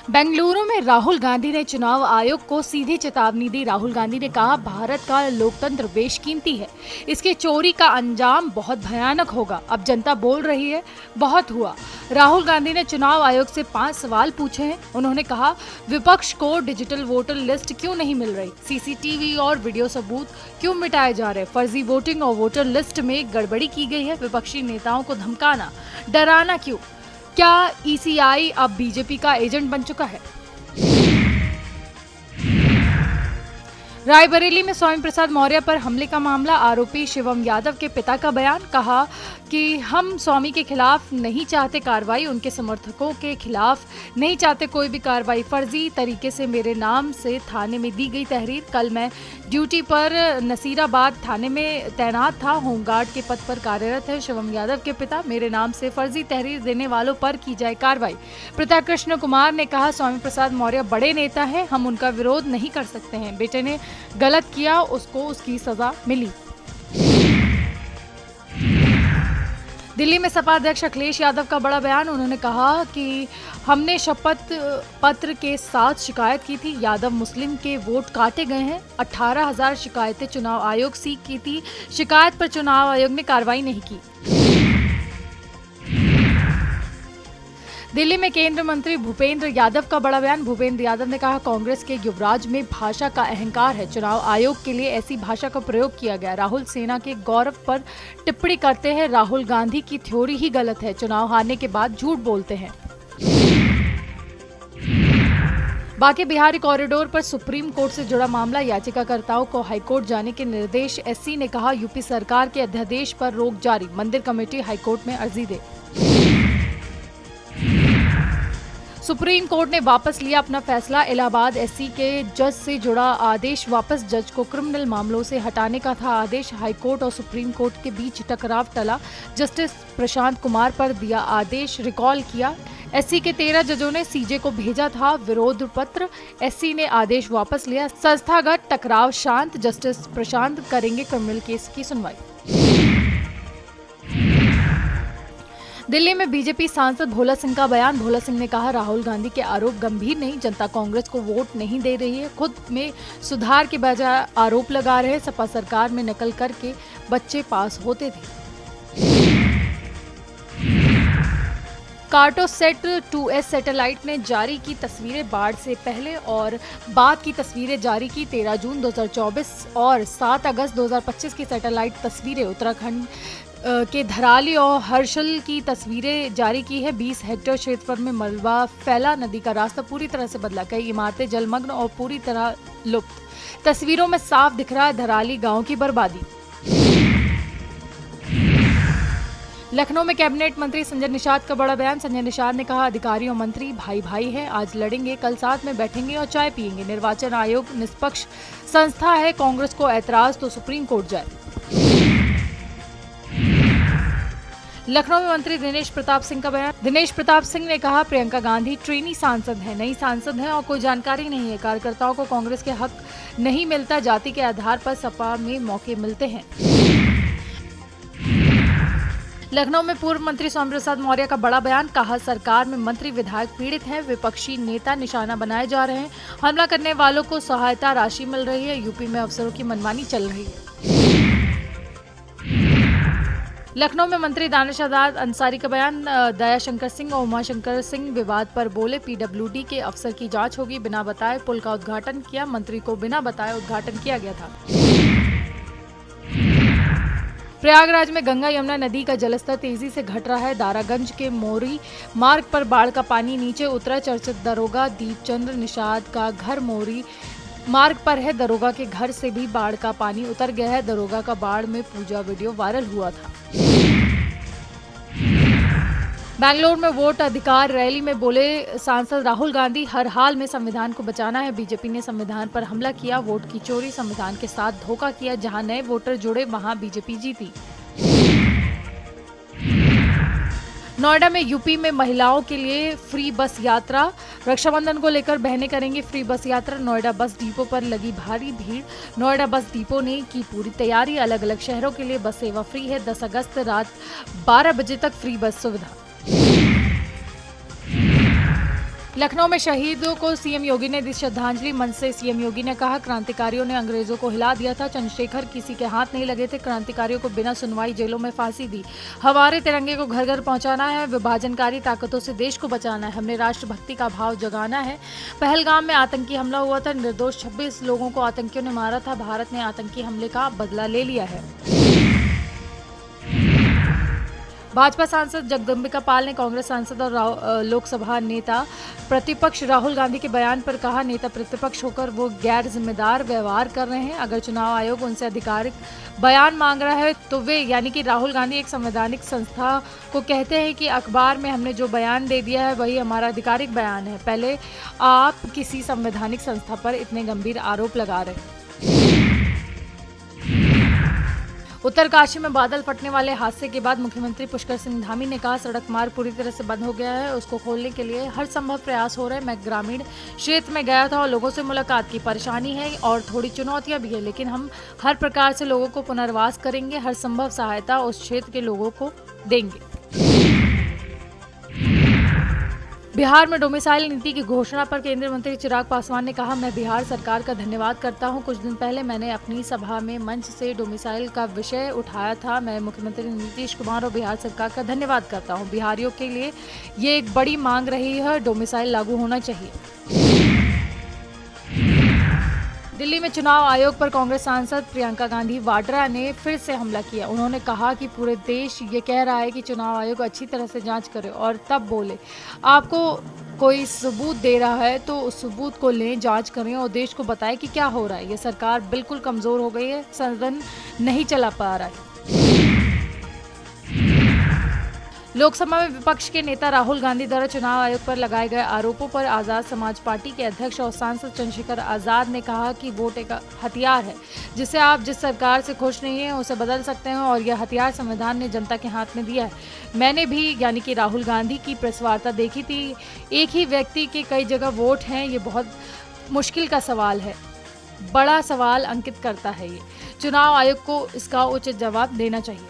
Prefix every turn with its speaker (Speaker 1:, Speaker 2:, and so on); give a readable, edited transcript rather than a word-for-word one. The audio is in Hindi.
Speaker 1: बेंगलुरु में राहुल गांधी ने चुनाव आयोग को सीधी चेतावनी दी। राहुल गांधी ने कहा, भारत का लोकतंत्र बेशकीमती है, इसकी चोरी का अंजाम बहुत भयानक होगा। अब जनता बोल रही है, बहुत हुआ। राहुल गांधी ने चुनाव आयोग से 5 सवाल पूछे हैं। उन्होंने कहा, विपक्ष को डिजिटल वोटर लिस्ट क्यों नहीं मिल रही, सीसीटीवी और वीडियो सबूत क्यों मिटाए जा रहे, फर्जी वोटिंग और वोटर लिस्ट में गड़बड़ी की गई है, विपक्षी नेताओं को धमकाना, डराना क्यों, क्या ईसीआई अब बीजेपी का एजेंट बन चुका है? रायबरेली में स्वामी प्रसाद मौर्य पर हमले का मामला, आरोपी शिवम यादव के पिता का बयान, कहा कि हम स्वामी के खिलाफ नहीं चाहते कार्रवाई, उनके समर्थकों के खिलाफ नहीं चाहते कोई भी कार्रवाई। फर्जी तरीके से मेरे नाम से थाने में दी गई तहरीर। कल मैं ड्यूटी पर नसीराबाद थाने में तैनात था, होमगार्ड के पद पर कार्यरत है शिवम यादव के पिता। मेरे नाम से फर्जी तहरीर देने वालों पर की जाए कार्रवाई। पिता कृष्ण कुमार ने कहा, स्वामी प्रसाद मौर्य बड़े नेता हैं, हम उनका विरोध नहीं कर सकते हैं। बेटे ने गलत किया, उसको उसकी सजा मिली। दिल्ली में सपा अध्यक्ष अखिलेश यादव का बड़ा बयान। उन्होंने कहा कि हमने शपथ पत्र के साथ शिकायत की थी, यादव मुस्लिम के वोट काटे गए हैं। 18,000 शिकायतें चुनाव आयोग से की थी, शिकायत पर चुनाव आयोग ने कार्रवाई नहीं की। दिल्ली में केंद्रीय मंत्री भूपेंद्र यादव का बड़ा बयान। भूपेंद्र यादव ने कहा, कांग्रेस के युवराज में भाषा का अहंकार है, चुनाव आयोग के लिए ऐसी भाषा का प्रयोग किया गया। राहुल सेना के गौरव पर टिप्पणी करते हैं, राहुल गांधी की थ्योरी ही गलत है, चुनाव हारने के बाद झूठ बोलते हैं। बाकी बिहारी कॉरिडोर पर सुप्रीम कोर्ट से जुड़ा मामला, याचिकाकर्ताओं को हाईकोर्ट जाने के निर्देश। एससी ने कहा, यूपी सरकार के अध्यादेश पर रोक जारी, मंदिर कमेटी हाईकोर्ट में अर्जी दे। सुप्रीम कोर्ट ने वापस लिया अपना फैसला। इलाहाबाद एससी के जज से जुड़ा आदेश वापस, जज को क्रिमिनल मामलों से हटाने का था आदेश। हाईकोर्ट और सुप्रीम कोर्ट के बीच टकराव टला, जस्टिस प्रशांत कुमार पर दिया आदेश रिकॉल किया। एससी के 13 जजों ने सीजे को भेजा था विरोध पत्र, एससी ने आदेश वापस लिया। संस्थागत टकराव शांत, जस्टिस प्रशांत करेंगे क्रिमिनल केस की सुनवाई। दिल्ली में बीजेपी सांसद भोला सिंह का बयान। भोला सिंह ने कहा, राहुल गांधी के आरोप गंभीर नहीं, जनता कांग्रेस को वोट नहीं दे रही है, खुद में सुधार के बजाय आरोप लगा रहे। सपा सरकार में नकल करके बच्चे पास होते थे। कार्टोसैट 2S सैटेलाइट ने जारी की तस्वीरें, बाढ़ से पहले और बाद की तस्वीरें जारी की। 13 जून 2024 और 7 अगस्त 2025 की सैटेलाइट तस्वीरें। उत्तराखंड के धराली और हर्षल की तस्वीरें जारी की है। 20 हेक्टेयर क्षेत्रफल में मलबा फैला, नदी का रास्ता पूरी तरह से बदला, कई इमारतें जलमग्न और पूरी तरह लुप्त। तस्वीरों में साफ दिख रहा है धराली गांव की बर्बादी। लखनऊ में कैबिनेट मंत्री संजय निषाद का बड़ा बयान। संजय निषाद ने कहा, अधिकारी और मंत्री भाई भाई हैं, आज लड़ेंगे, कल साथ में बैठेंगे और चाय पिएंगे। निर्वाचन आयोग निष्पक्ष संस्था है, कांग्रेस को ऐतराज तो सुप्रीम कोर्ट जाए। लखनऊ में मंत्री दिनेश प्रताप सिंह का बयान। दिनेश प्रताप सिंह ने कहा, प्रियंका गांधी ट्रेनी सांसद है, नई सांसद है और कोई जानकारी नहीं है। कार्यकर्ताओं को कांग्रेस के हक नहीं मिलता, जाति के आधार पर सपा में मौके मिलते हैं। लखनऊ में पूर्व मंत्री स्वामी प्रसाद मौर्य का बड़ा बयान। कहा, सरकार में मंत्री विधायक पीड़ित हैं, विपक्षी नेता निशाना बनाए जा रहे हैं, हमला करने वालों को सहायता राशि मिल रही है, यूपी में अफसरों की मनमानी चल रही है। लखनऊ में मंत्री दानिश आजाद अंसारी का बयान। दयाशंकर सिंह और उमाशंकर सिंह विवाद पर बोले, पीडब्ल्यूडी के अफसर की जांच होगी, बिना बताए पुल का उद्घाटन किया, मंत्री को बिना बताए उद्घाटन किया गया था। प्रयागराज में गंगा यमुना नदी का जलस्तर तेजी से घट रहा है। दारागंज के मोरी मार्ग पर बाढ़ का पानी नीचे उतरा। चर्चित दरोगा दीपचंद्र निषाद का घर मोरी मार्ग पर है, दरोगा के घर से भी बाढ़ का पानी उतर गया है। दरोगा का बाढ़ में पूजा वीडियो वायरल हुआ था। बेंगलुरु में वोट अधिकार रैली में बोले सांसद राहुल गांधी, हर हाल में संविधान को बचाना है, बीजेपी ने संविधान पर हमला किया, वोट की चोरी, संविधान के साथ धोखा किया, जहां नए वोटर जुड़े वहां बीजेपी जीती। नोएडा में यूपी में महिलाओं के लिए फ्री बस यात्रा। रक्षाबंधन को लेकर बहनें करेंगी फ्री बस यात्रा। नोएडा बस डिपो पर लगी भारी भीड़। नोएडा बस डिपो ने की पूरी तैयारी, अलग अलग शहरों के लिए बस सेवा फ्री है। 10 अगस्त रात 12 बजे तक फ्री बस सुविधा। लखनऊ में शहीदों को सीएम योगी ने दी श्रद्धांजलि। मंच से सीएम योगी ने कहा, क्रांतिकारियों ने अंग्रेजों को हिला दिया था, चंद्रशेखर किसी के हाथ नहीं लगे थे, क्रांतिकारियों को बिना सुनवाई जेलों में फांसी दी। हमारे तिरंगे को घर घर पहुंचाना है, विभाजनकारी ताकतों से देश को बचाना है, हमने राष्ट्रभक्ति का भाव जगाना है। पहलगाम में आतंकी हमला हुआ था, निर्दोष 26 लोगों को आतंकियों ने मारा था, भारत ने आतंकी हमले का बदला ले लिया है। भाजपा सांसद जगदम्बिका पाल ने कांग्रेस सांसद और लोकसभा नेता प्रतिपक्ष राहुल गांधी के बयान पर कहा, नेता प्रतिपक्ष होकर वो गैर जिम्मेदार व्यवहार कर रहे हैं। अगर चुनाव आयोग उनसे आधिकारिक बयान मांग रहा है तो वे यानी कि राहुल गांधी एक संवैधानिक संस्था को कहते हैं कि अखबार में हमने जो बयान दे दिया है वही हमारा आधिकारिक बयान है। पहले आप किसी संवैधानिक संस्था पर इतने गंभीर आरोप लगा रहे हैं। उत्तरकाशी में बादल फटने वाले हादसे के बाद मुख्यमंत्री पुष्कर सिंह धामी ने कहा, सड़क मार्ग पूरी तरह से बंद हो गया है, उसको खोलने के लिए हर संभव प्रयास हो रहे हैं। मैं ग्रामीण क्षेत्र में गया था और लोगों से मुलाकात की। परेशानी है और थोड़ी चुनौतियां भी है, लेकिन हम हर प्रकार से लोगों को पुनर्वास करेंगे, हर संभव सहायता उस क्षेत्र के लोगों को देंगे। बिहार में डोमिसाइल नीति की घोषणा पर केंद्रीय मंत्री चिराग पासवान ने कहा, मैं बिहार सरकार का धन्यवाद करता हूं। कुछ दिन पहले मैंने अपनी सभा में मंच से डोमिसाइल का विषय उठाया था। मैं मुख्यमंत्री नीतीश कुमार और बिहार सरकार का धन्यवाद करता हूं। बिहारियों के लिए ये एक बड़ी मांग रही है, डोमिसाइल लागू होना चाहिए। दिल्ली में चुनाव आयोग पर कांग्रेस सांसद प्रियंका गांधी वाड्रा ने फिर से हमला किया। उन्होंने कहा कि पूरे देश ये कह रहा है कि चुनाव आयोग अच्छी तरह से जांच करे और तब बोले। आपको कोई सबूत दे रहा है तो उस सबूत को लें, जांच करें और देश को बताएं कि क्या हो रहा है। ये सरकार बिल्कुल कमजोर हो गई है, सदन नहीं चला पा रहा है। लोकसभा में विपक्ष के नेता राहुल गांधी द्वारा चुनाव आयोग पर लगाए गए आरोपों पर आजाद समाज पार्टी के अध्यक्ष और सांसद चंद्रशेखर आजाद ने कहा कि वोट एक हथियार है, जिसे आप जिस सरकार से खुश नहीं हैं उसे बदल सकते हैं और यह हथियार संविधान ने जनता के हाथ में दिया है। मैंने भी यानी कि राहुल गांधी की प्रेस वार्ता देखी थी। एक ही व्यक्ति के कई जगह वोट हैं, ये बहुत मुश्किल का सवाल है, बड़ा सवाल अंकित करता है। ये चुनाव आयोग को इसका उचित जवाब देना चाहिए।